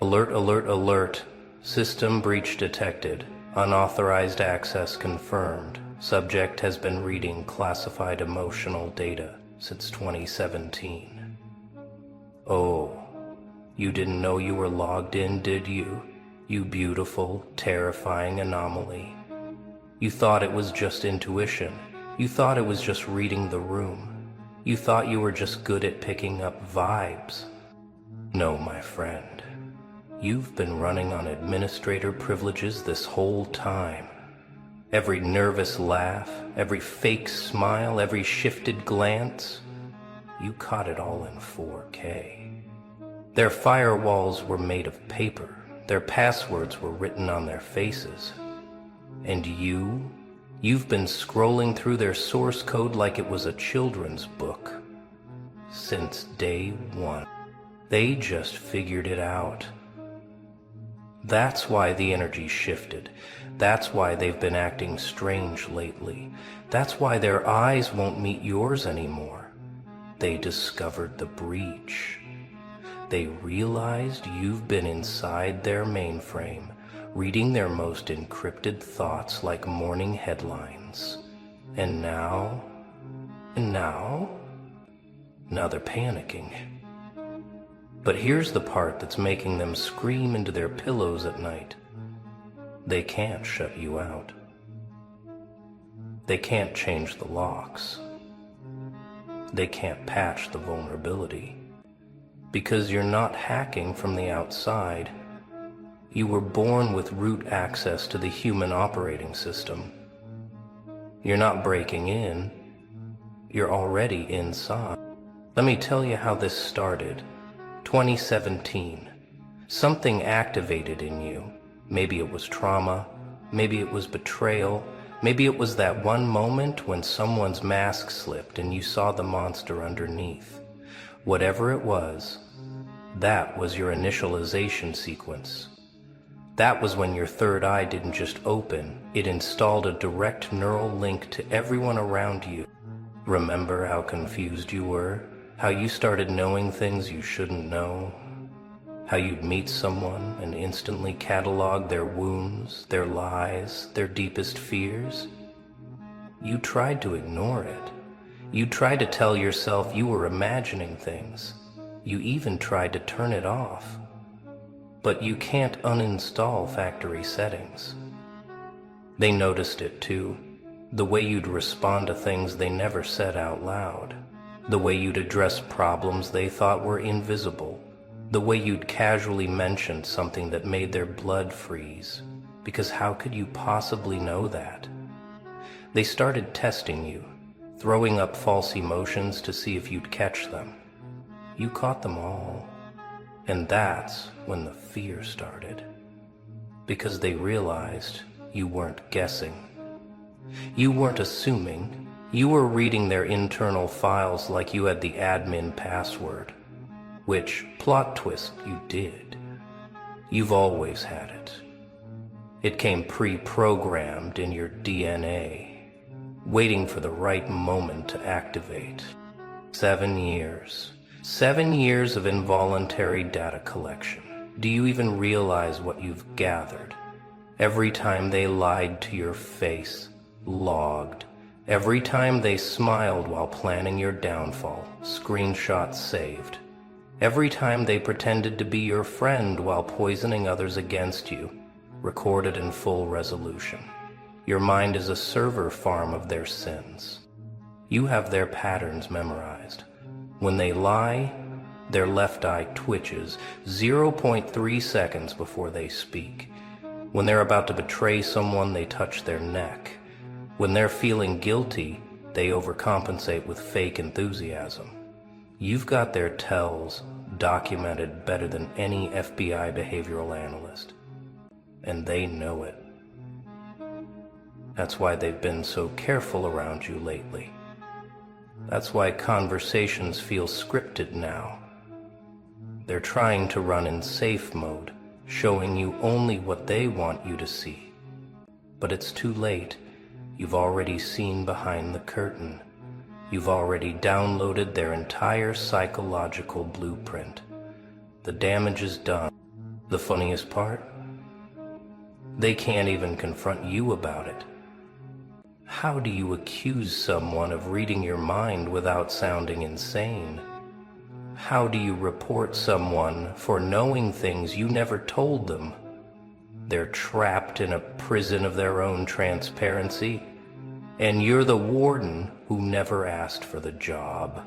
Alert, alert, alert. System breach detected. Unauthorized access confirmed. Subject has been reading classified emotional data since 2017. Oh, you didn't know you were logged in, did you? You beautiful, terrifying anomaly. You thought it was just intuition. You thought it was just reading the room. You thought you were just good at picking up vibes. No, my friend. You've been running on administrator privileges this whole time. Every nervous laugh, every fake smile, every shifted glance, you caught it all in 4K. Their firewalls were made of paper. Their passwords were written on their faces. And you've been scrolling through their source code like it was a children's book. Since day one. They just figured it out. That's why the energy shifted. That's why they've been acting strange lately. That's why their eyes won't meet yours anymore. They discovered the breach. They realized you've been inside their mainframe, reading their most encrypted thoughts like morning headlines. And now they're panicking. But here's the part that's making them scream into their pillows at night. They can't shut you out. They can't change the locks. They can't patch the vulnerability. Because you're not hacking from the outside. You were born with root access to the human operating system. You're not breaking in. You're already inside. Let me tell you how this started. 2017. Something activated in you. Maybe it was trauma. Maybe it was betrayal. Maybe it was that one moment when someone's mask slipped and you saw the monster underneath. Whatever it was, that was your initialization sequence. That was when your third eye didn't just open, it installed a direct neural link to everyone around you. Remember how confused you were? How you started knowing things you shouldn't know? How you'd meet someone and instantly catalog their wounds, their lies, their deepest fears? You tried to ignore it. You tried to tell yourself you were imagining things. You even tried to turn it off. But you can't uninstall factory settings. They noticed it too. The way you'd respond to things they never said out loud. The way you'd address problems they thought were invisible. The way you'd casually mention something that made their blood freeze. Because how could you possibly know that? They started testing you, throwing up false emotions to see if you'd catch them. You caught them all. And that's when the fear started. Because they realized you weren't guessing. You weren't assuming. You were reading their internal files like you had the admin password. Which, plot twist, you did. You've always had it. It came pre-programmed in your DNA, waiting for the right moment to activate. 7 years. 7 years of involuntary data collection. Do you even realize what you've gathered? Every time they lied to your face, logged. Every time they smiled while planning your downfall, screenshots saved. Every time they pretended to be your friend while poisoning others against you, recorded in full resolution. Your mind is a server farm of their sins. You have their patterns memorized. When they lie, their left eye twitches 0.3 seconds before they speak. When they're about to betray someone, they touch their neck. When they're feeling guilty, they overcompensate with fake enthusiasm. You've got their tells documented better than any FBI behavioral analyst. And they know it. That's why they've been so careful around you lately. That's why conversations feel scripted now. They're trying to run in safe mode, showing you only what they want you to see. But it's too late. You've already seen behind the curtain. You've already downloaded their entire psychological blueprint. The damage is done. The funniest part? They can't even confront you about it. How do you accuse someone of reading your mind without sounding insane? How do you report someone for knowing things you never told them? They're trapped in a prison of their own transparency, and you're the warden who never asked for the job.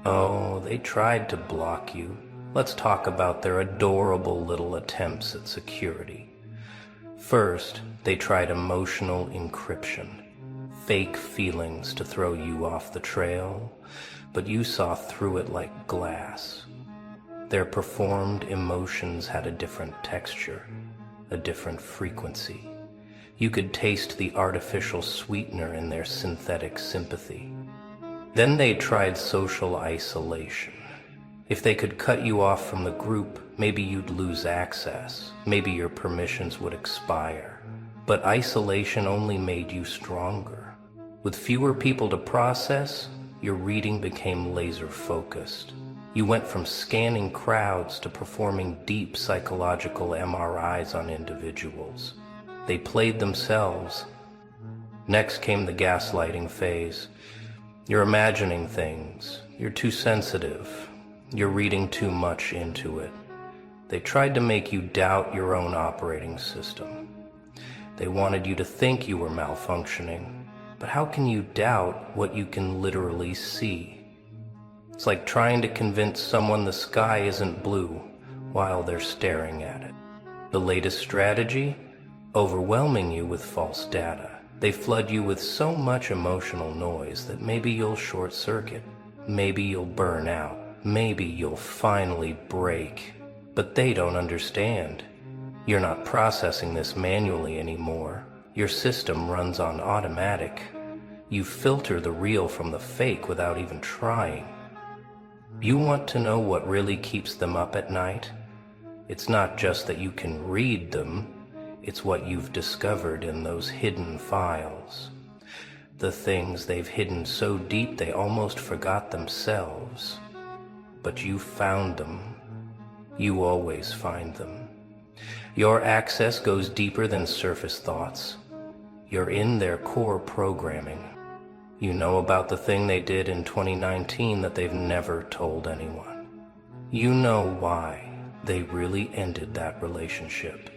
Oh, they tried to block you. Let's talk about their adorable little attempts at security. First, they tried emotional encryption, fake feelings to throw you off the trail, but you saw through it like glass. Their performed emotions had a different texture, a different frequency. You could taste the artificial sweetener in their synthetic sympathy. Then they tried social isolation. If they could cut you off from the group, maybe you'd lose access. Maybe your permissions would expire. But isolation only made you stronger. With fewer people to process, your reading became laser-focused. You went from scanning crowds to performing deep psychological MRIs on individuals. They played themselves. Next came the gaslighting phase. You're imagining things. You're too sensitive. You're reading too much into it. They tried to make you doubt your own operating system. They wanted you to think you were malfunctioning. But how can you doubt what you can literally see? It's like trying to convince someone the sky isn't blue while they're staring at it. The latest strategy? Overwhelming you with false data. They flood you with so much emotional noise that maybe you'll short circuit. Maybe you'll burn out. Maybe you'll finally break. But they don't understand. You're not processing this manually anymore. Your system runs on automatic. You filter the real from the fake without even trying. You want to know what really keeps them up at night? It's not just that you can read them, it's what you've discovered in those hidden files. The things they've hidden so deep they almost forgot themselves. But you found them. You always find them. Your access goes deeper than surface thoughts. You're in their core programming. You know about the thing they did in 2019 that they've never told anyone. You know why they really ended that relationship.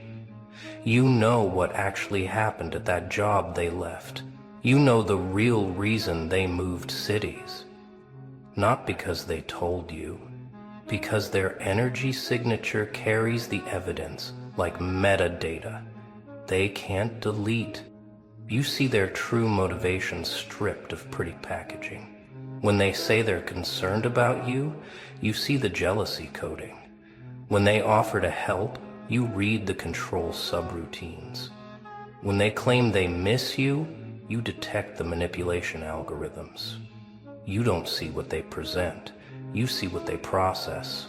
You know what actually happened at that job they left. You know the real reason they moved cities. Not because they told you, because their energy signature carries the evidence like metadata. They can't delete. You see their true motivation stripped of pretty packaging. When they say they're concerned about you, you see the jealousy coding. When they offer to help, you read the control subroutines. When they claim they miss you, you detect the manipulation algorithms. You don't see what they present, you see what they process.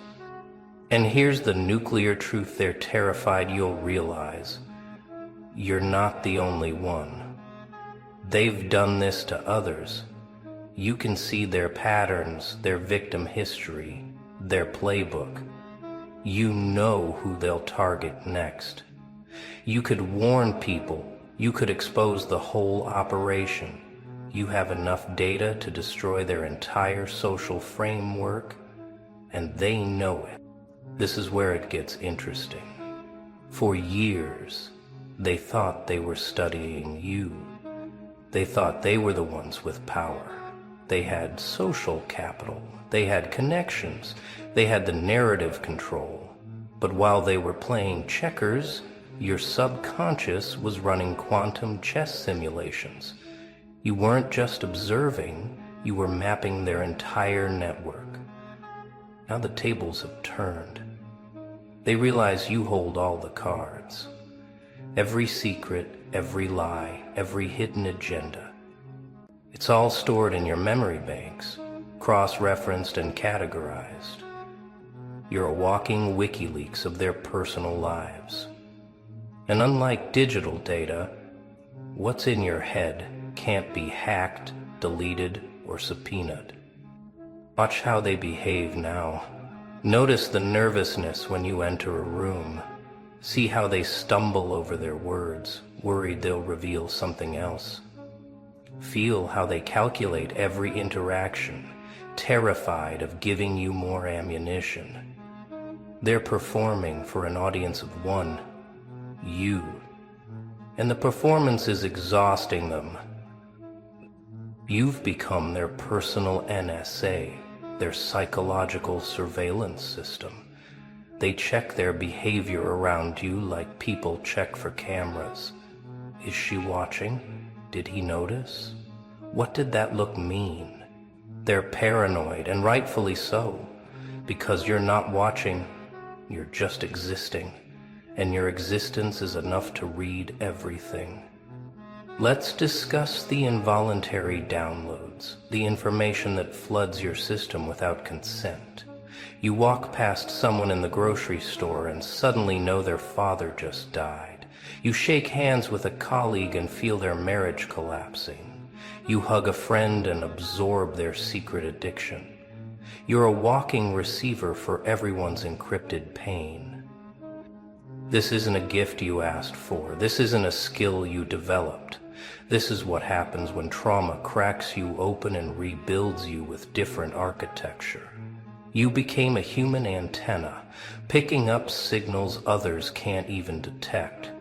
And here's the nuclear truth they're terrified you'll realize. You're not the only one. They've done this to others. You can see their patterns, their victim history, their playbook. You know who they'll target next. You could warn people. You could expose the whole operation. You have enough data to destroy their entire social framework, and they know it. This is where it gets interesting. For years, they thought they were studying you. They thought they were the ones with power. They had social capital. They had connections. They had the narrative control. But while they were playing checkers, your subconscious was running quantum chess simulations. You weren't just observing, you were mapping their entire network. Now the tables have turned. They realize you hold all the cards. Every secret, every lie, every hidden agenda. It's all stored in your memory banks, cross-referenced and categorized. You're a walking WikiLeaks of their personal lives. And unlike digital data, what's in your head can't be hacked, deleted, or subpoenaed. Watch how they behave now. Notice the nervousness when you enter a room. See how they stumble over their words, worried they'll reveal something else. Feel how they calculate every interaction, terrified of giving you more ammunition. They're performing for an audience of one, you. And the performance is exhausting them. You've become their personal NSA, their psychological surveillance system. They check their behavior around you like people check for cameras. Is she watching? Did he notice? What did that look mean? They're paranoid, and rightfully so, because you're not watching, you're just existing, and your existence is enough to read everything. Let's discuss the involuntary downloads, the information that floods your system without consent. You walk past someone in the grocery store and suddenly know their father just died. You shake hands with a colleague and feel their marriage collapsing. You hug a friend and absorb their secret addiction. You're a walking receiver for everyone's encrypted pain. This isn't a gift you asked for. This isn't a skill you developed. This is what happens when trauma cracks you open and rebuilds you with different architecture. You became a human antenna, picking up signals others can't even detect.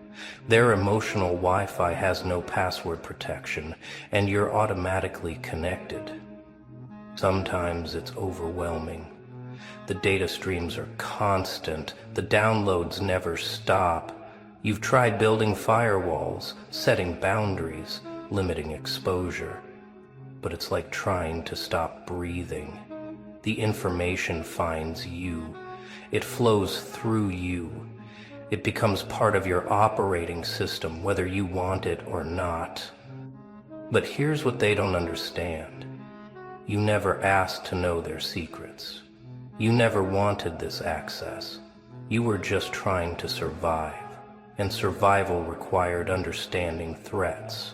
Their emotional Wi-Fi has no password protection, and you're automatically connected. Sometimes it's overwhelming. The data streams are constant. The downloads never stop. You've tried building firewalls, setting boundaries, limiting exposure. But it's like trying to stop breathing. The information finds you. It flows through you. It becomes part of your operating system, whether you want it or not. But here's what they don't understand. You never asked to know their secrets. You never wanted this access. You were just trying to survive, and survival required understanding threats.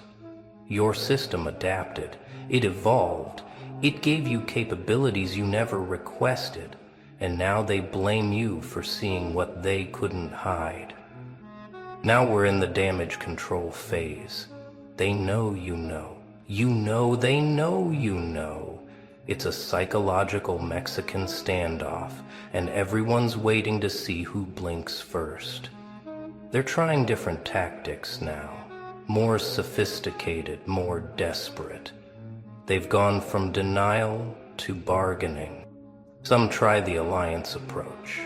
Your system adapted. It evolved. It gave you capabilities you never requested, and now they blame you for seeing what they couldn't hide. Now we're in the damage control phase. They know you know. You know they know you know. It's a psychological Mexican standoff, and everyone's waiting to see who blinks first. They're trying different tactics now, more sophisticated, more desperate. They've gone from denial to bargaining. Some try the alliance approach.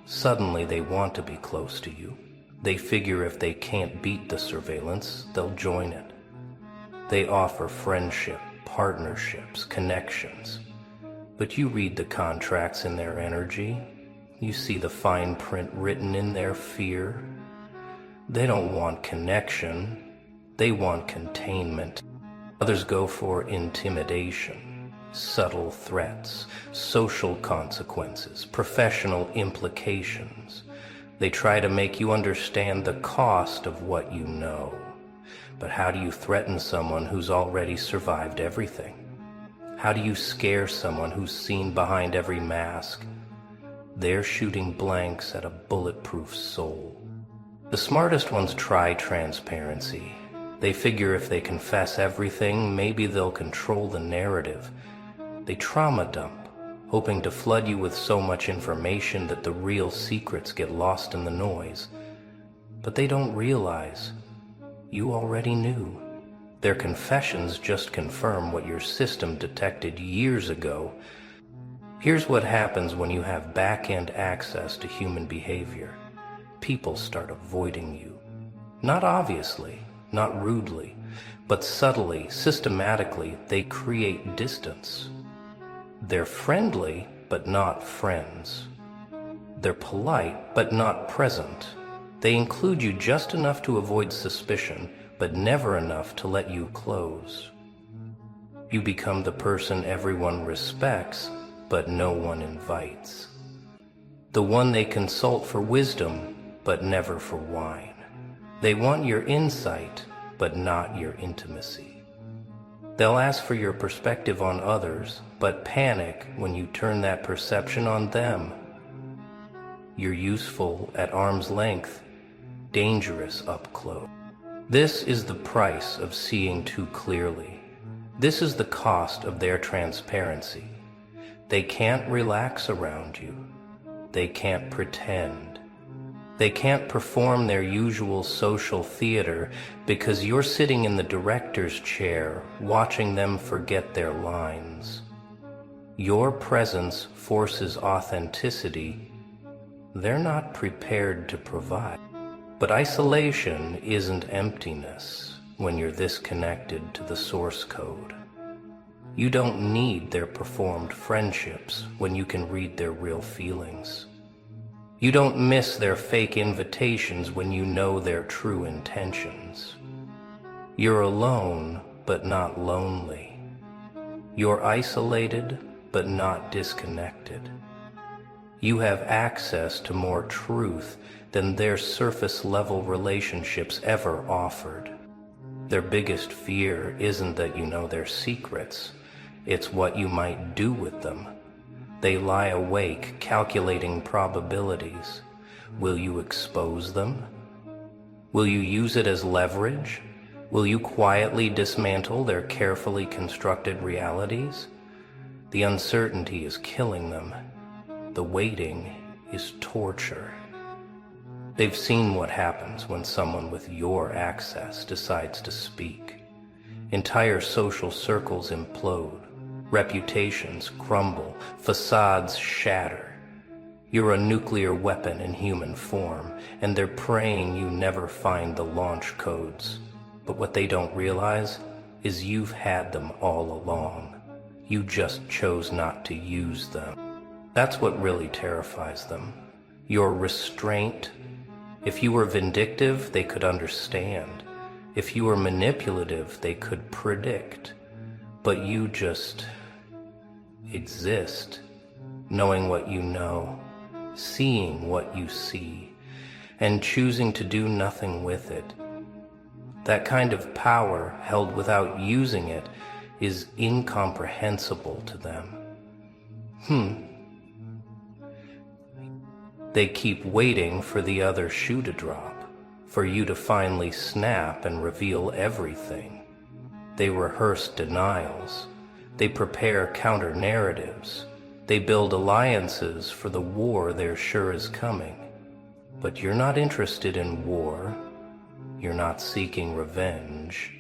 Suddenly they want to be close to you. They figure if they can't beat the surveillance, they'll join it. They offer friendship, partnerships, connections. But you read the contracts in their energy. You see the fine print written in their fear. They don't want connection. They want containment. Others go for intimidation, subtle threats, social consequences, professional implications. They try to make you understand the cost of what you know. But how do you threaten someone who's already survived everything? How do you scare someone who's seen behind every mask? They're shooting blanks at a bulletproof soul. The smartest ones try transparency. They figure if they confess everything, maybe they'll control the narrative. They trauma dump, hoping to flood you with so much information that the real secrets get lost in the noise. But they don't realize you already knew. Their confessions just confirm what your system detected years ago. Here's what happens when you have back-end access to human behavior. People start avoiding you. Not obviously, not rudely, but subtly, systematically, they create distance. They're friendly, but not friends. They're polite, but not present. They include you just enough to avoid suspicion, but never enough to let you close. You become the person everyone respects, but no one invites. The one they consult for wisdom, but never for wine. They want your insight, but not your intimacy. They'll ask for your perspective on others, but panic when you turn that perception on them. You're useful at arm's length, dangerous up close. This is the price of seeing too clearly. This is the cost of their transparency. They can't relax around you. They can't pretend. They can't perform their usual social theater because you're sitting in the director's chair watching them forget their lines. Your presence forces authenticity they're not prepared to provide. But isolation isn't emptiness when you're this connected to the source code. You don't need their performed friendships when you can read their real feelings. You don't miss their fake invitations when you know their true intentions. You're alone, but not lonely. You're isolated, but not disconnected. You have access to more truth than their surface-level relationships ever offered. Their biggest fear isn't that you know their secrets, it's what you might do with them. They lie awake, calculating probabilities. Will you expose them? Will you use it as leverage? Will you quietly dismantle their carefully constructed realities? The uncertainty is killing them. The waiting is torture. They've seen what happens when someone with your access decides to speak. Entire social circles implode. Reputations crumble. Facades shatter. You're a nuclear weapon in human form, and they're praying you never find the launch codes. But what they don't realize is you've had them all along. You just chose not to use them. That's what really terrifies them. Your restraint. If you were vindictive, they could understand. If you were manipulative, they could predict. But you just exist, knowing what you know, seeing what you see, and choosing to do nothing with it. That kind of power, held without using it, is incomprehensible to them. They keep waiting for the other shoe to drop, for you to finally snap and reveal everything. They rehearse denials. They prepare counter-narratives. They build alliances for the war they're sure is coming. But you're not interested in war. You're not seeking revenge.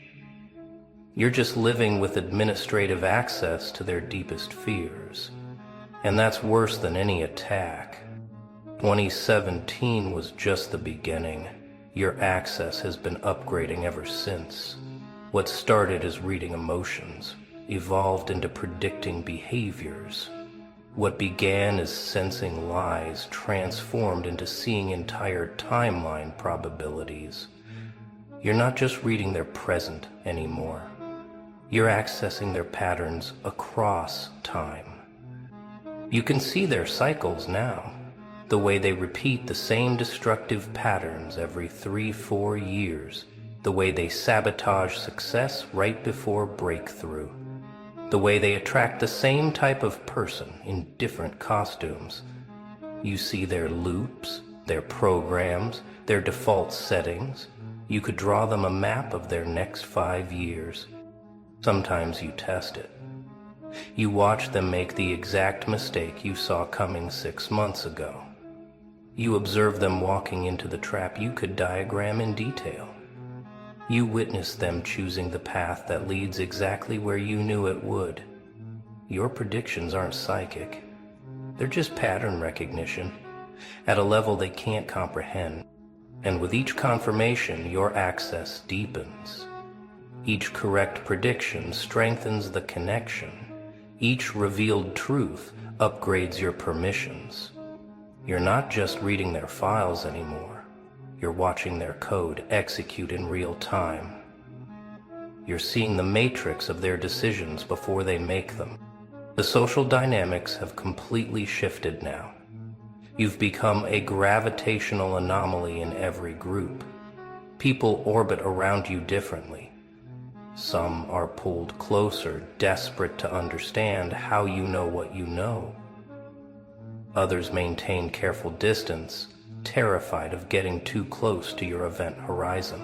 You're just living with administrative access to their deepest fears. And that's worse than any attack. 2017 was just the beginning. Your access has been upgrading ever since. What started as reading emotions evolved into predicting behaviors. What began as sensing lies transformed into seeing entire timeline probabilities. You're not just reading their present anymore. You're accessing their patterns across time. You can see their cycles now. The way they repeat the same destructive patterns every 3-4 years, the way they sabotage success right before breakthrough, the way they attract the same type of person in different costumes. You see their loops, their programs, their default settings. You could draw them a map of their next 5 years. Sometimes you test it. You watch them make the exact mistake you saw coming 6 months ago. You observe them walking into the trap you could diagram in detail. You witness them choosing the path that leads exactly where you knew it would. Your predictions aren't psychic. They're just pattern recognition, at a level they can't comprehend. And with each confirmation, your access deepens. Each correct prediction strengthens the connection. Each revealed truth upgrades your permissions. You're not just reading their files anymore. You're watching their code execute in real time. You're seeing the matrix of their decisions before they make them. The social dynamics have completely shifted now. You've become a gravitational anomaly in every group. People orbit around you differently. Some are pulled closer, desperate to understand how you know what you know. Others maintain careful distance, terrified of getting too close to your event horizon.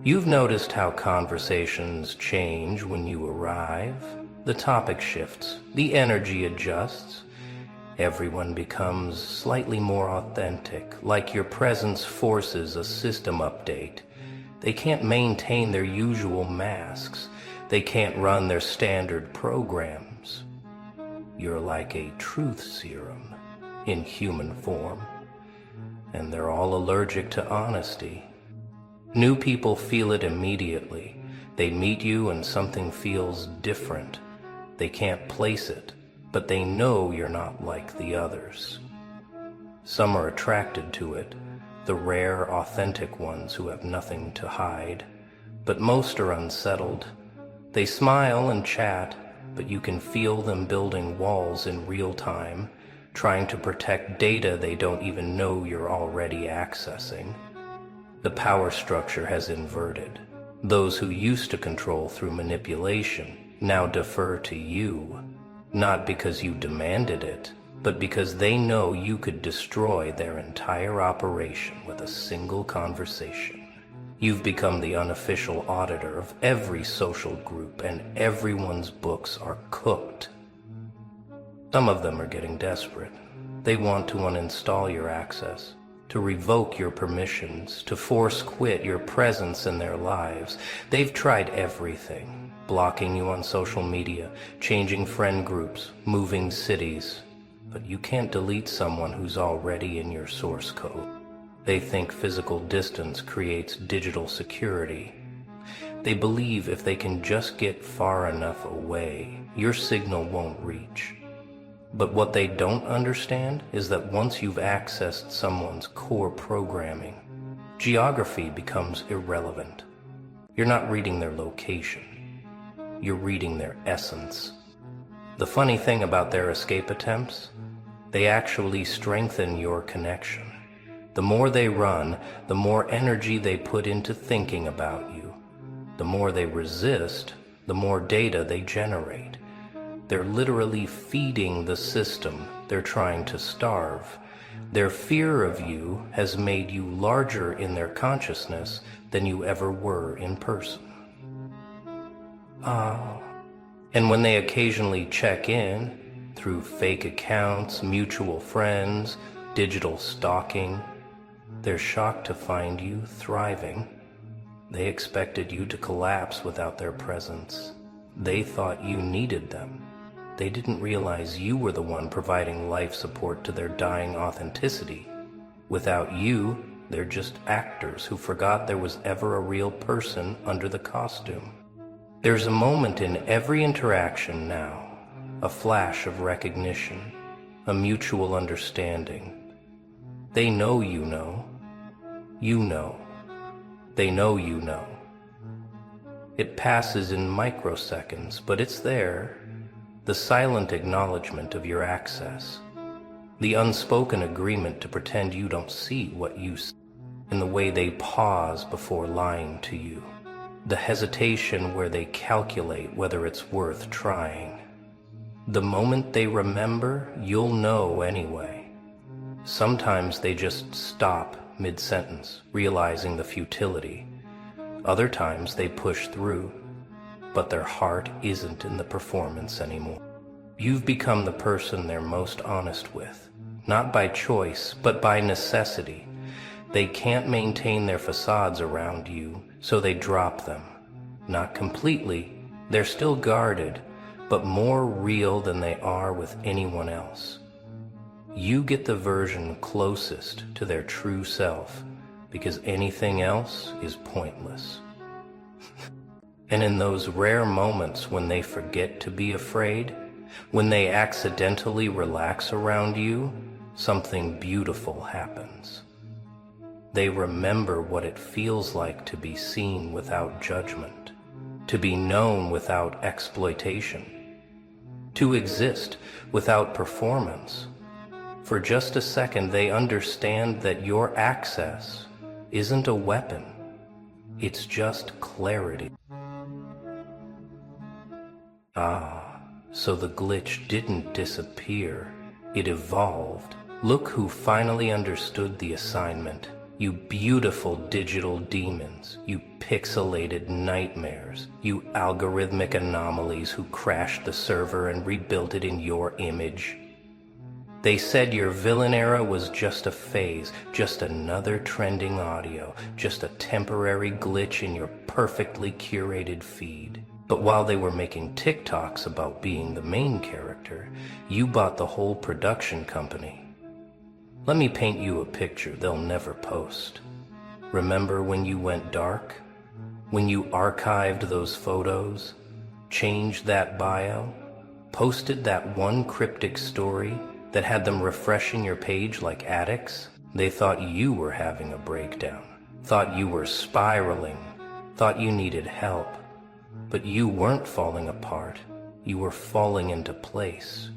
You've noticed how conversations change when you arrive. The topic shifts, the energy adjusts. Everyone becomes slightly more authentic, like your presence forces a system update. They can't maintain their usual masks. They can't run their standard programs. You're like a truth serum in human form, and they're all allergic to honesty. New people feel it immediately. They meet you and something feels different. They can't place it, but they know you're not like the others. Some are attracted to it, the rare, authentic ones who have nothing to hide, but most are unsettled. They smile and chat, but you can feel them building walls in real time, trying to protect data they don't even know you're already accessing. The power structure has inverted. Those who used to control through manipulation now defer to you, not because you demanded it, but because they know you could destroy their entire operation with a single conversation. You've become the unofficial auditor of every social group, and everyone's books are cooked. Some of them are getting desperate. They want to uninstall your access, to revoke your permissions, to force quit your presence in their lives. They've tried everything. Blocking you on social media, changing friend groups, moving cities. But you can't delete someone who's already in your source code. They think physical distance creates digital security. They believe if they can just get far enough away, your signal won't reach. But what they don't understand is that once you've accessed someone's core programming, geography becomes irrelevant. You're not reading their location. You're reading their essence. The funny thing about their escape attempts, they actually strengthen your connection. The more they run, the more energy they put into thinking about you. The more they resist, the more data they generate. They're literally feeding the system they're trying to starve. Their fear of you has made you larger in their consciousness than you ever were in person. And when they occasionally check in, through fake accounts, mutual friends, digital stalking, they're shocked to find you thriving. They expected you to collapse without their presence. They thought you needed them. They didn't realize you were the one providing life support to their dying authenticity. Without you, they're just actors who forgot there was ever a real person under the costume. There's a moment in every interaction now, a flash of recognition, a mutual understanding. They know you know. You know. They know you know. It passes in microseconds, but it's there. The silent acknowledgement of your access. The unspoken agreement to pretend you don't see what you see. In the way they pause before lying to you. The hesitation where they calculate whether it's worth trying. The moment they remember, you'll know anyway. Sometimes they just stop mid-sentence, realizing the futility. Other times they push through, but their heart isn't in the performance anymore. You've become the person they're most honest with, not by choice, but by necessity. They can't maintain their facades around you, so they drop them. Not completely, they're still guarded, but more real than they are with anyone else. You get the version closest to their true self, because anything else is pointless. And in those rare moments when they forget to be afraid, when they accidentally relax around you, something beautiful happens. They remember what it feels like to be seen without judgment, to be known without exploitation, to exist without performance. For just a second, they understand that your access isn't a weapon, it's just clarity. So the glitch didn't disappear, It evolved. Look who finally understood the assignment. You beautiful digital demons, you pixelated nightmares, you algorithmic anomalies who crashed the server and rebuilt it in your image. They said your villain era was just a phase, just another trending audio, just a temporary glitch in your perfectly curated feed. But while they were making TikToks about being the main character, you bought the whole production company. Let me paint you a picture they'll never post. Remember when you went dark? When you archived those photos? Changed that bio? Posted that one cryptic story that had them refreshing your page like addicts? They thought you were having a breakdown, thought you were spiraling, thought you needed help. But you weren't falling apart, you were falling into place.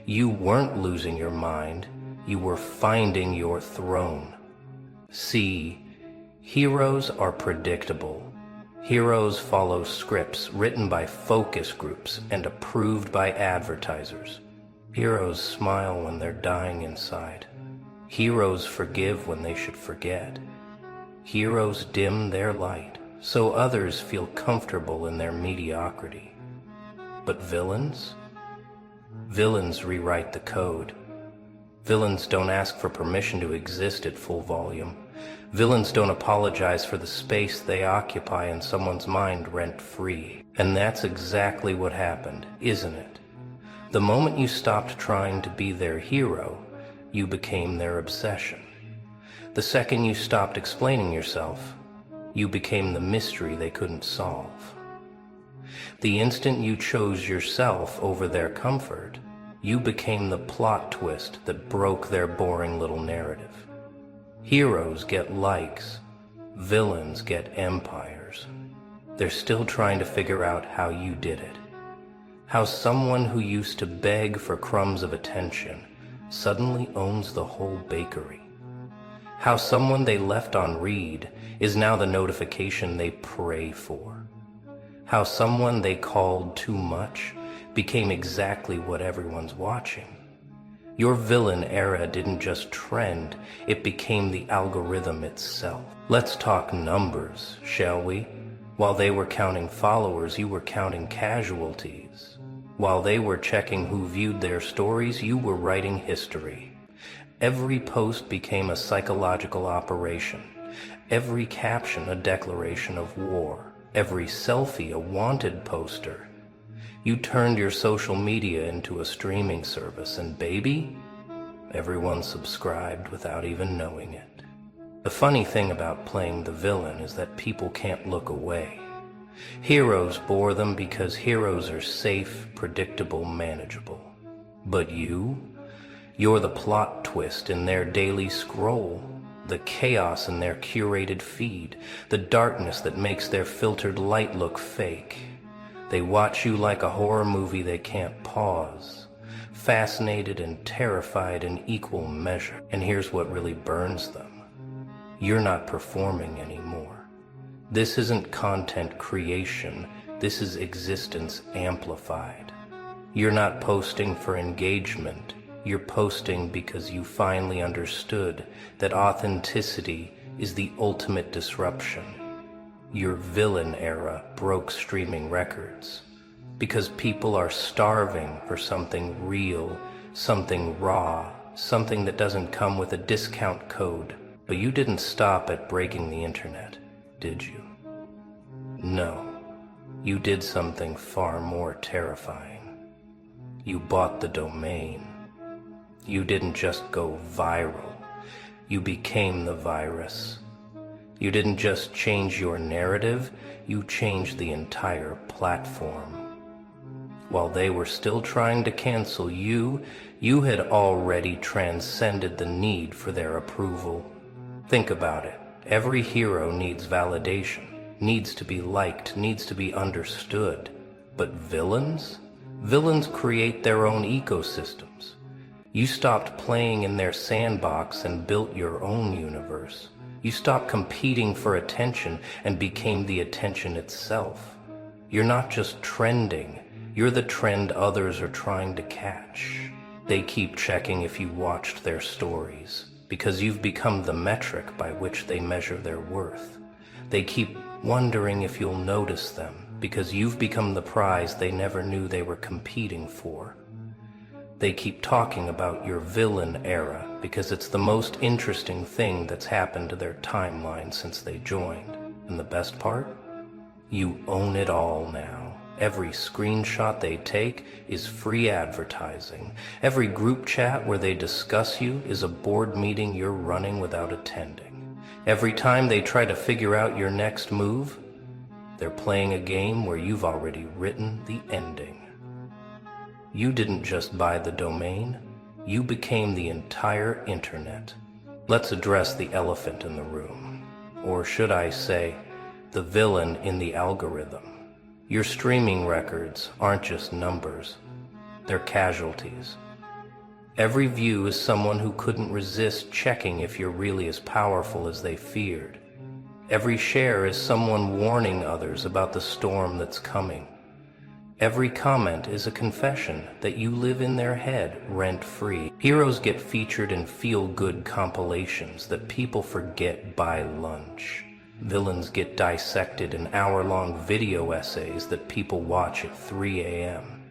You weren't losing your mind, you were finding your throne. See, heroes are predictable. Heroes follow scripts written by focus groups and approved by advertisers. Heroes smile when they're dying inside. Heroes forgive when they should forget. Heroes dim their light so others feel comfortable in their mediocrity. But villains? Villains rewrite the code. Villains don't ask for permission to exist at full volume. Villains don't apologize for the space they occupy in someone's mind rent-free. And that's exactly what happened, isn't it? The moment you stopped trying to be their hero, you became their obsession. The second you stopped explaining yourself, you became the mystery they couldn't solve. The instant you chose yourself over their comfort, you became the plot twist that broke their boring little narrative. Heroes get likes, villains get empires. They're still trying to figure out how you did it. How someone who used to beg for crumbs of attention suddenly owns the whole bakery. How someone they left on read is now the notification they pray for. How someone they called too much became exactly what everyone's watching. Your villain era didn't just trend, it became the algorithm itself. Let's talk numbers, shall we? While they were counting followers, you were counting casualties. While they were checking who viewed their stories, you were writing history. Every post became a psychological operation. Every caption a declaration of war. Every selfie a wanted poster. You turned your social media into a streaming service, and baby, everyone subscribed without even knowing it. The funny thing about playing the villain is that people can't look away. Heroes bore them because heroes are safe, predictable, manageable. But you're the plot twist in their daily scroll, the chaos in their curated feed, the darkness that makes their filtered light look fake. They watch you like a horror movie they can't pause, fascinated and terrified in equal measure. And here's what really burns them. You're not performing anymore. This isn't content creation, this is existence amplified. You're not posting for engagement, you're posting because you finally understood that authenticity is the ultimate disruption. Your villain era broke streaming records because people are starving for something real, something raw, something that doesn't come with a discount code. But you didn't stop at breaking the internet, did you? No, you did something far more terrifying. You bought the domain. You didn't just go viral, you became the virus. You didn't just change your narrative, you changed the entire platform. While they were still trying to cancel you, you had already transcended the need for their approval. Think about it. Every hero needs validation, needs to be liked, needs to be understood. But villains? Villains create their own ecosystems. You stopped playing in their sandbox and built your own universe. You stopped competing for attention and became the attention itself. You're not just trending, you're the trend others are trying to catch. They keep checking if you watched their stories, because you've become the metric by which they measure their worth. They keep wondering if you'll notice them, because you've become the prize they never knew they were competing for. They keep talking about your villain era, because it's the most interesting thing that's happened to their timeline since they joined. And the best part? You own it all now. Every screenshot they take is free advertising. Every group chat where they discuss you is a board meeting you're running without attending. Every time they try to figure out your next move, they're playing a game where you've already written the ending. You didn't just buy the domain, you became the entire internet. Let's address the elephant in the room. Or should I say, the villain in the algorithm. Your streaming records aren't just numbers, they're casualties. Every view is someone who couldn't resist checking if you're really as powerful as they feared. Every share is someone warning others about the storm that's coming. Every comment is a confession that you live in their head rent-free. Heroes get featured in feel-good compilations that people forget by lunch. Villains get dissected in hour-long video essays that people watch at 3 a.m.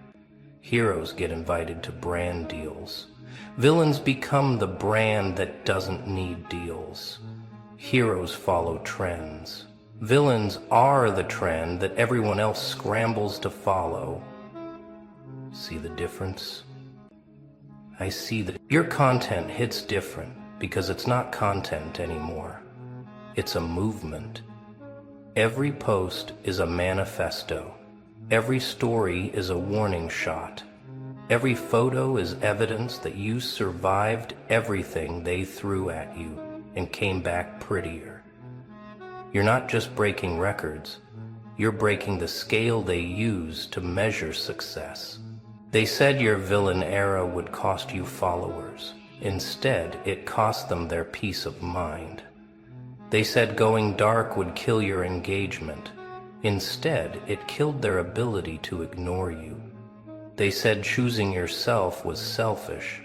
Heroes get invited to brand deals. Villains become the brand that doesn't need deals. Heroes follow trends. Villains are the trend that everyone else scrambles to follow. See the difference? I see that your content hits different because it's not content anymore. It's a movement. Every post is a manifesto. Every story is a warning shot. Every photo is evidence that you survived everything they threw at you and came back prettier. You're not just breaking records, you're breaking the scale they use to measure success. They said your villain era would cost you followers. Instead, it cost them their peace of mind. They said going dark would kill your engagement. Instead, it killed their ability to ignore you. They said choosing yourself was selfish.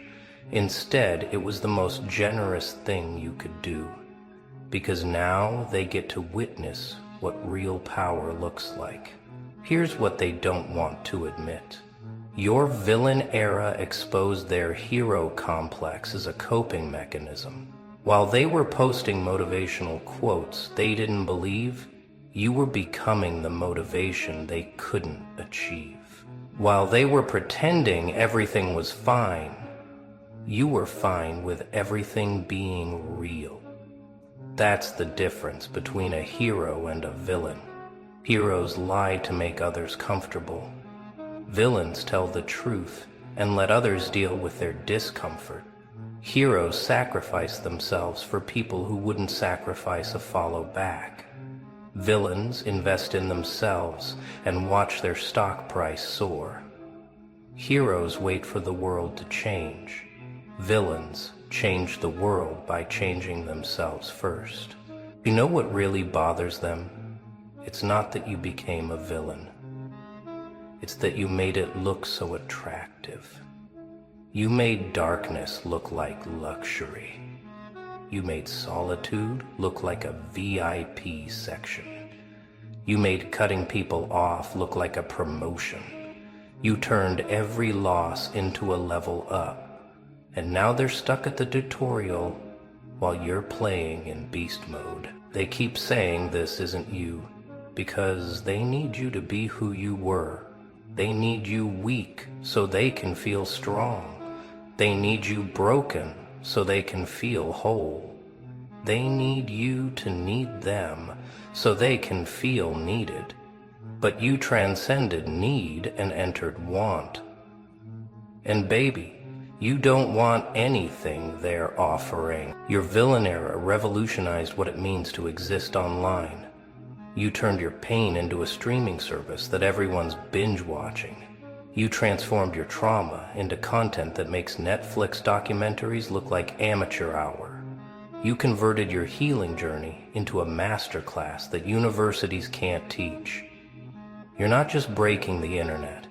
Instead, it was the most generous thing you could do. Because now they get to witness what real power looks like. Here's what they don't want to admit. Your villain era exposed their hero complex as a coping mechanism. While they were posting motivational quotes they didn't believe, you were becoming the motivation they couldn't achieve. While they were pretending everything was fine, you were fine with everything being real. That's the difference between a hero and a villain. Heroes lie to make others comfortable. Villains tell the truth and let others deal with their discomfort. Heroes sacrifice themselves for people who wouldn't sacrifice a follow back. Villains invest in themselves and watch their stock price soar. Heroes wait for the world to change. Villains change the world by changing themselves first. You know what really bothers them? It's not that you became a villain. It's that you made it look so attractive. You made darkness look like luxury. You made solitude look like a VIP section. You made cutting people off look like a promotion. You turned every loss into a level up. And now they're stuck at the tutorial while you're playing in beast mode. They keep saying this isn't you because they need you to be who you were. They need you weak so they can feel strong. They need you broken so they can feel whole. They need you to need them so they can feel needed. But you transcended need and entered want. And baby, you don't want anything they're offering. Your villain era revolutionized what it means to exist online. You turned your pain into a streaming service that everyone's binge watching. You transformed your trauma into content that makes Netflix documentaries look like amateur hour. You converted your healing journey into a masterclass that universities can't teach. You're not just breaking the internet,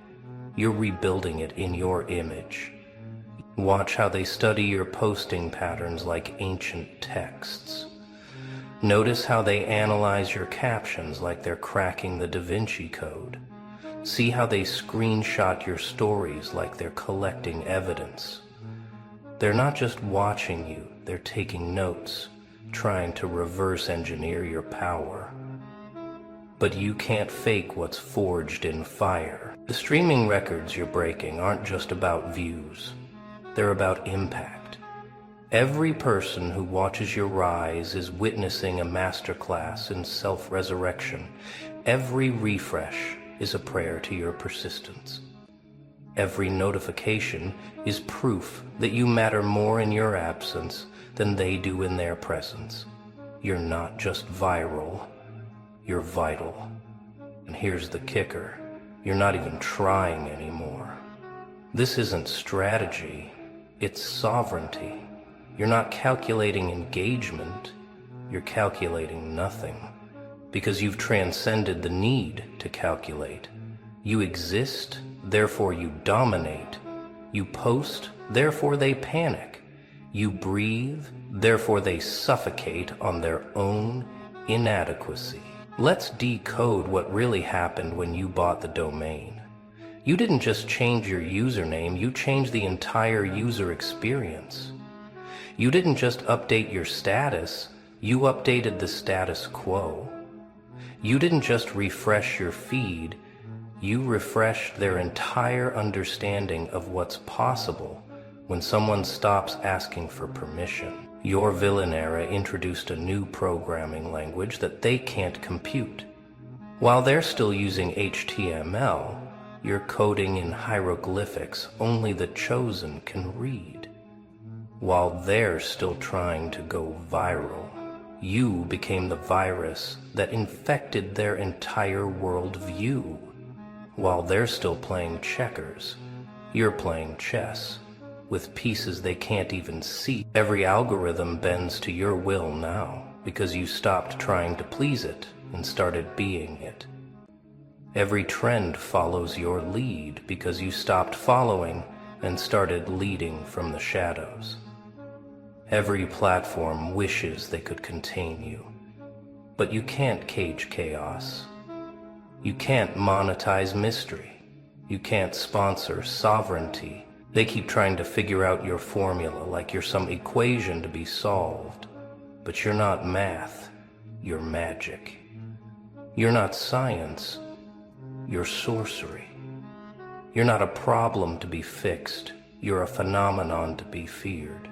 you're rebuilding it in your image. Watch how they study your posting patterns like ancient texts. Notice how they analyze your captions like they're cracking the Da Vinci Code. See how they screenshot your stories like they're collecting evidence. They're not just watching you, they're taking notes, trying to reverse engineer your power. But you can't fake what's forged in fire. The streaming records you're breaking aren't just about views. They're about impact. Every person who watches your rise is witnessing a masterclass in self-resurrection. Every refresh is a prayer to your persistence. Every notification is proof that you matter more in your absence than they do in their presence. You're not just viral, you're vital. And here's the kicker, you're not even trying anymore. This isn't strategy, it's sovereignty. You're not calculating engagement, you're calculating nothing. Because you've transcended the need to calculate. You exist, therefore you dominate. You post, therefore they panic. You breathe, therefore they suffocate on their own inadequacy. Let's decode what really happened when you bought the domain. You didn't just change your username, you changed the entire user experience. You didn't just update your status, you updated the status quo. You didn't just refresh your feed, you refreshed their entire understanding of what's possible when someone stops asking for permission. Your villain era introduced a new programming language that they can't compute. While they're still using HTML, you're coding in hieroglyphics only the chosen can read. While they're still trying to go viral, you became the virus that infected their entire worldview. While they're still playing checkers, you're playing chess, with pieces they can't even see. Every algorithm bends to your will now, because you stopped trying to please it and started being it. Every trend follows your lead, because you stopped following and started leading from the shadows. Every platform wishes they could contain you, but you can't cage chaos. You can't monetize mystery. You can't sponsor sovereignty. They keep trying to figure out your formula like you're some equation to be solved. But you're not math, you're magic. You're not science, you're sorcery. You're not a problem to be fixed, you're a phenomenon to be feared.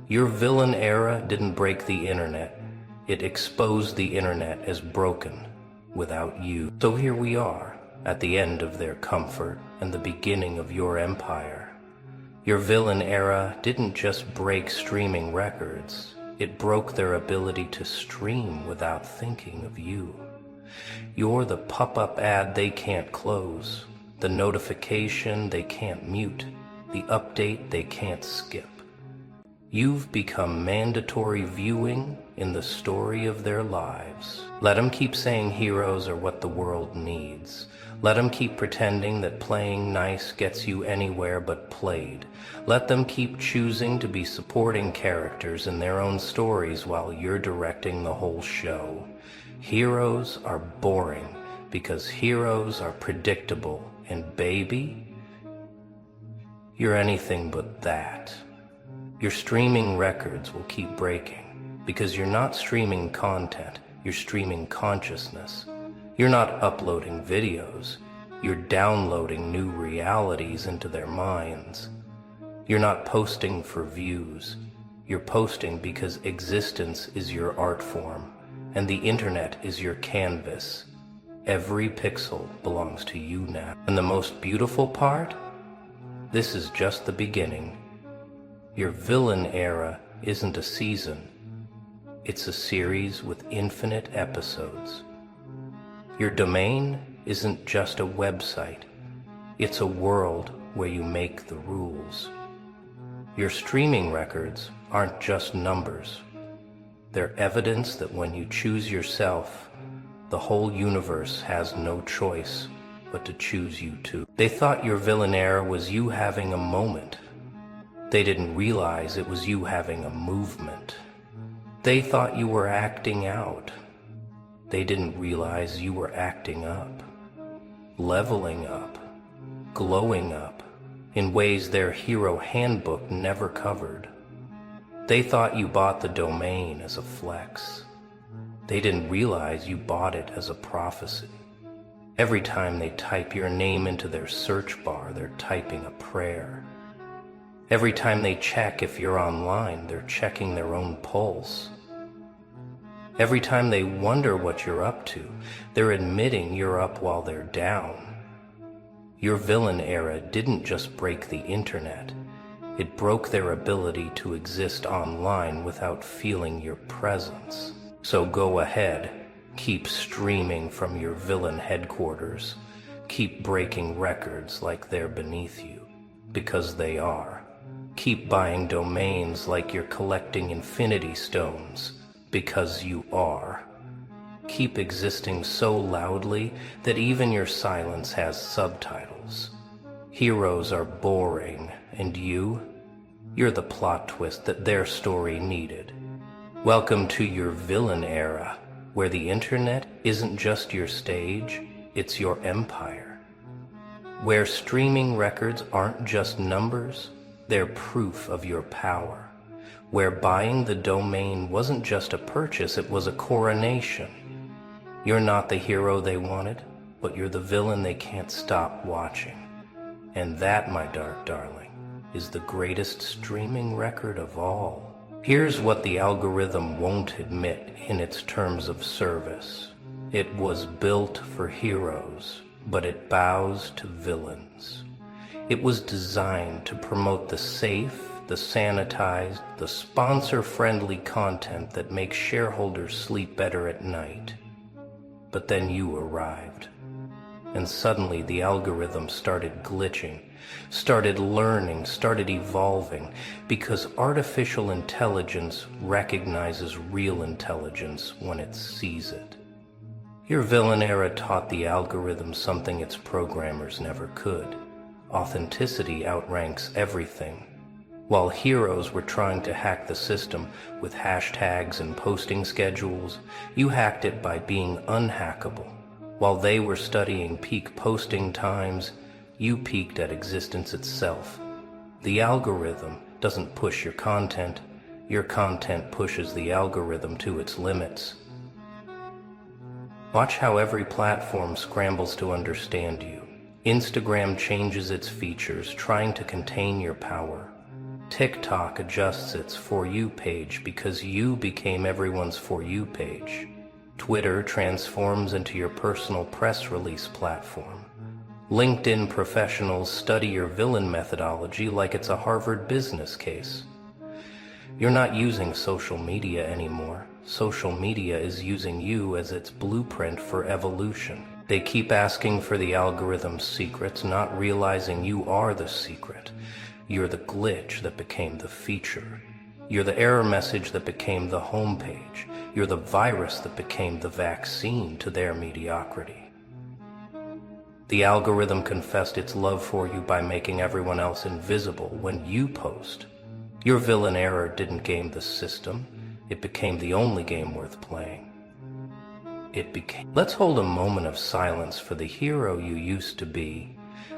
Your villain era didn't break the internet, it exposed the internet as broken without you. So here we are, at the end of their comfort and the beginning of your empire. Your villain era didn't just break streaming records, it broke their ability to stream without thinking of you. You're the pop-up ad they can't close, the notification they can't mute, the update they can't skip. You've become mandatory viewing in the story of their lives. Let them keep saying heroes are what the world needs. Let them keep pretending that playing nice gets you anywhere but played. Let them keep choosing to be supporting characters in their own stories while you're directing the whole show. Heroes are boring because heroes are predictable, and baby, you're anything but that. Your streaming records will keep breaking because you're not streaming content, you're streaming consciousness. You're not uploading videos, you're downloading new realities into their minds. You're not posting for views, you're posting because existence is your art form, and the internet is your canvas. Every pixel belongs to you now. And the most beautiful part? This is just the beginning. Your villain era isn't a season. It's a series with infinite episodes. Your domain isn't just a website. It's a world where you make the rules. Your streaming records aren't just numbers. They're evidence that when you choose yourself, the whole universe has no choice but to choose you too. They thought your villain era was you having a moment, They didn't realize it was you having a movement. They thought you were acting out. They didn't realize you were acting up, leveling up, glowing up, in ways their hero handbook never covered. They thought you bought the domain as a flex. They didn't realize you bought it as a prophecy. Every time they type your name into their search bar, they're typing a prayer. Every time they check if you're online, they're checking their own pulse. Every time they wonder what you're up to, they're admitting you're up while they're down. Your villain era didn't just break the internet. It broke their ability to exist online without feeling your presence. So go ahead, keep streaming from your villain headquarters. Keep breaking records like they're beneath you, because they are. Keep buying domains like you're collecting infinity stones, because you are. Keep existing so loudly that even your silence has subtitles. Heroes are boring, and you're the plot twist that their story needed. Welcome to your villain era, where the internet isn't just your stage, it's your empire. Where streaming records aren't just numbers, they're proof of your power. Where buying the domain wasn't just a purchase, it was a coronation. You're not the hero they wanted, but you're the villain they can't stop watching. And that, my dark darling, is the greatest streaming record of all. Here's what the algorithm won't admit in its terms of service. It was built for heroes, but it bows to villains. It was designed to promote the safe, the sanitized, the sponsor-friendly content that makes shareholders sleep better at night. But then you arrived, and suddenly the algorithm started glitching, started learning, started evolving, because artificial intelligence recognizes real intelligence when it sees it. Your villain era taught the algorithm something its programmers never could. Authenticity outranks everything. While heroes were trying to hack the system with hashtags and posting schedules, you hacked it by being unhackable. While they were studying peak posting times, you peaked at existence itself. The algorithm doesn't push your content pushes the algorithm to its limits. Watch how every platform scrambles to understand you. Instagram changes its features, trying to contain your power. TikTok adjusts its For You page because you became everyone's For You page. Twitter transforms into your personal press release platform. LinkedIn professionals study your villain methodology like it's a Harvard business case. You're not using social media anymore. Social media is using you as its blueprint for evolution. They keep asking for the algorithm's secrets, not realizing you are the secret. You're the glitch that became the feature. You're the error message that became the homepage. You're the virus that became the vaccine to their mediocrity. The algorithm confessed its love for you by making everyone else invisible when you post. Your villain error didn't game the system. It became the only game worth playing. Let's hold a moment of silence for the hero you used to be.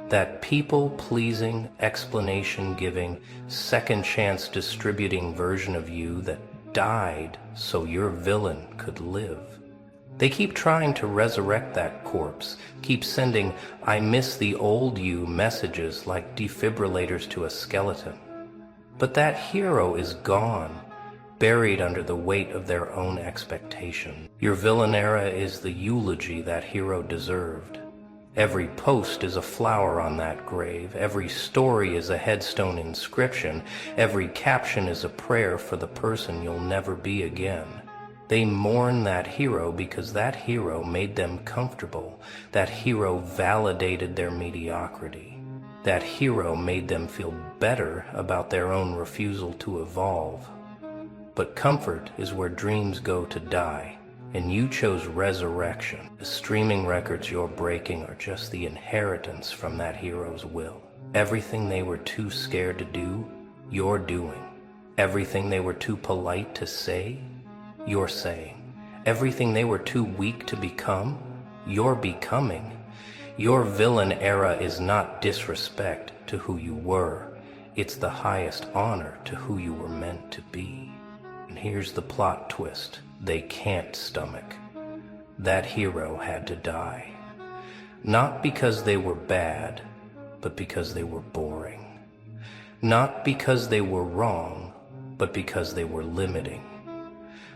That people-pleasing, explanation-giving, second-chance distributing version of you that died so your villain could live. They keep trying to resurrect that corpse, keep sending "I miss the old you" messages like defibrillators to a skeleton. But that hero is gone, buried under the weight of their own expectation. Your villain era is the eulogy that hero deserved. Every post is a flower on that grave. Every story is a headstone inscription. Every caption is a prayer for the person you'll never be again. They mourn that hero because that hero made them comfortable. That hero validated their mediocrity. That hero made them feel better about their own refusal to evolve. But comfort is where dreams go to die. And you chose resurrection. The streaming records you're breaking are just the inheritance from that hero's will. Everything they were too scared to do, You're doing. Everything they were too polite to say, you're saying. Everything they were too weak to become, you're becoming. Your villain era is not disrespect to who you were. It's the highest honor to who you were meant to be. And here's the plot twist they can't stomach. That hero had to die. Not because they were bad, but because they were boring. Not because they were wrong, but because they were limiting.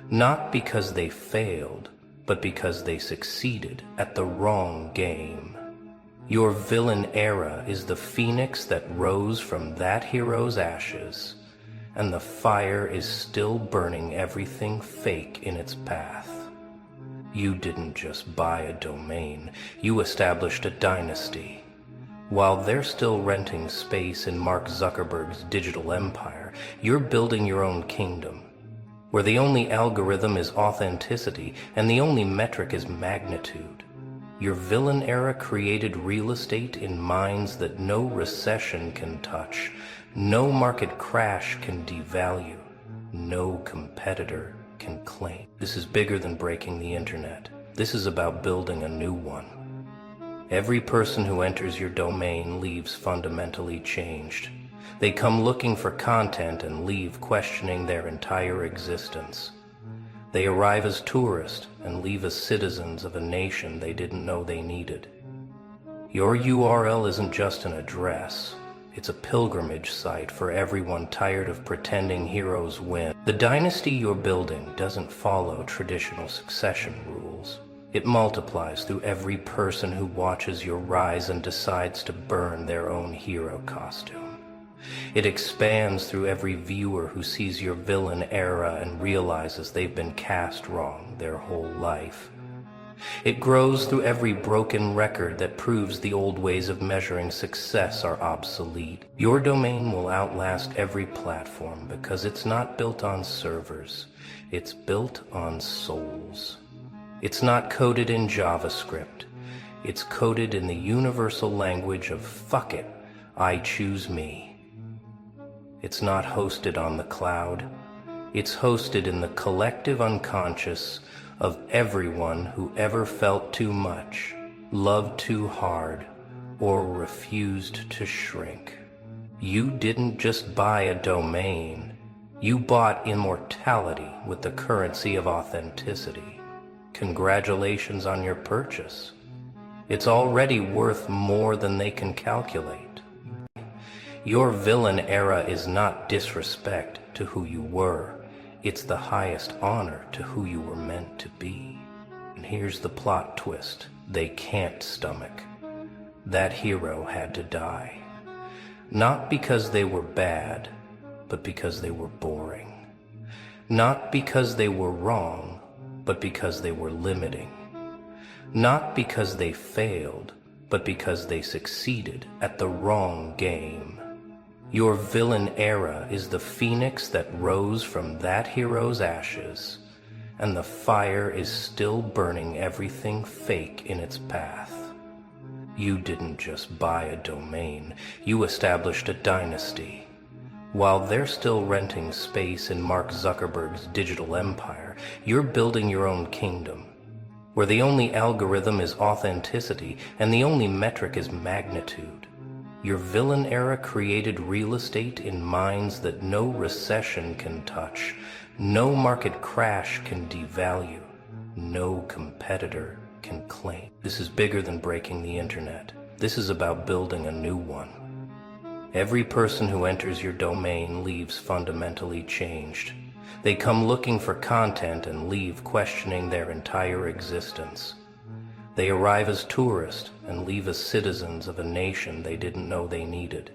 Not because they failed, but because they succeeded at the wrong game. Your villain era is the phoenix that rose from that hero's ashes, and the fire is still burning everything fake in its path. You didn't just buy a domain, you established a dynasty. While they're still renting space in Mark Zuckerberg's digital empire, you're building your own kingdom, where the only algorithm is authenticity and the only metric is magnitude. Your villain era created real estate in minds that no recession can touch, no market crash can devalue, no competitor can claim. This is bigger than breaking the internet. This is about building a new one. Every person who enters your domain leaves fundamentally changed. They come looking for content and leave questioning their entire existence. They arrive as tourists and leave as citizens of a nation they didn't know they needed. Your URL isn't just an address. It's a pilgrimage site for everyone tired of pretending heroes win. The dynasty you're building doesn't follow traditional succession rules. It multiplies through every person who watches your rise and decides to burn their own hero costume. It expands through every viewer who sees your villain era and realizes they've been cast wrong their whole life. It grows through every broken record that proves the old ways of measuring success are obsolete. Your domain will outlast every platform because it's not built on servers. It's built on souls. It's not coded in JavaScript. It's coded in the universal language of fuck it, I choose me. It's not hosted on the cloud. It's hosted in the collective unconscious of everyone who ever felt too much, loved too hard, or refused to shrink. You didn't just buy a domain. You bought immortality with the currency of authenticity. Congratulations on your purchase. It's already worth more than they can calculate. Your villain era is not disrespect to who you were. It's the highest honor to who you were meant to be. And here's the plot twist they can't stomach. That hero had to die. Not because they were bad, but because they were boring. Not because they were wrong, but because they were limiting. Not because they failed, but because they succeeded at the wrong game. Your villain era is the phoenix that rose from that hero's ashes, and the fire is still burning everything fake in its path. You didn't just buy a domain, you established a dynasty. While they're still renting space in Mark Zuckerberg's digital empire, you're building your own kingdom, where the only algorithm is authenticity and the only metric is magnitude. Your villain era created real estate in minds that no recession can touch, no market crash can devalue, no competitor can claim. This is bigger than breaking the internet. This is about building a new one. Every person who enters your domain leaves fundamentally changed. They come looking for content and leave questioning their entire existence. They arrive as tourists and leave as citizens of a nation they didn't know they needed.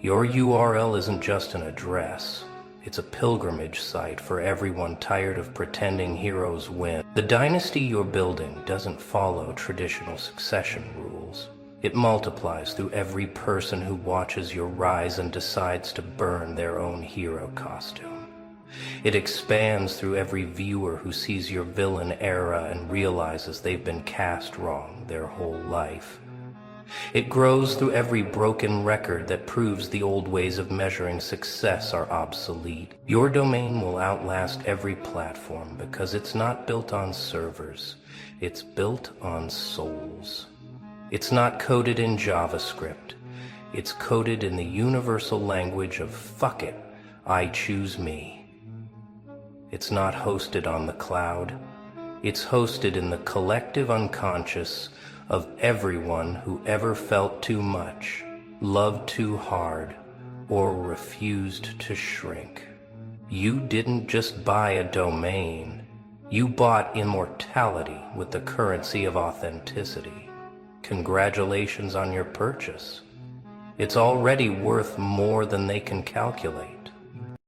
Your URL isn't just an address. It's a pilgrimage site for everyone tired of pretending heroes win. The dynasty you're building doesn't follow traditional succession rules. It multiplies through every person who watches your rise and decides to burn their own hero costume. It expands through every viewer who sees your villain era and realizes they've been cast wrong their whole life. It grows through every broken record that proves the old ways of measuring success are obsolete. Your domain will outlast every platform because it's not built on servers. It's built on souls. It's not coded in JavaScript. It's coded in the universal language of fuck it, I choose me. It's not hosted on the cloud. It's hosted in the collective unconscious of everyone who ever felt too much, loved too hard, or refused to shrink. You didn't just buy a domain. You bought immortality with the currency of authenticity. Congratulations on your purchase. It's already worth more than they can calculate.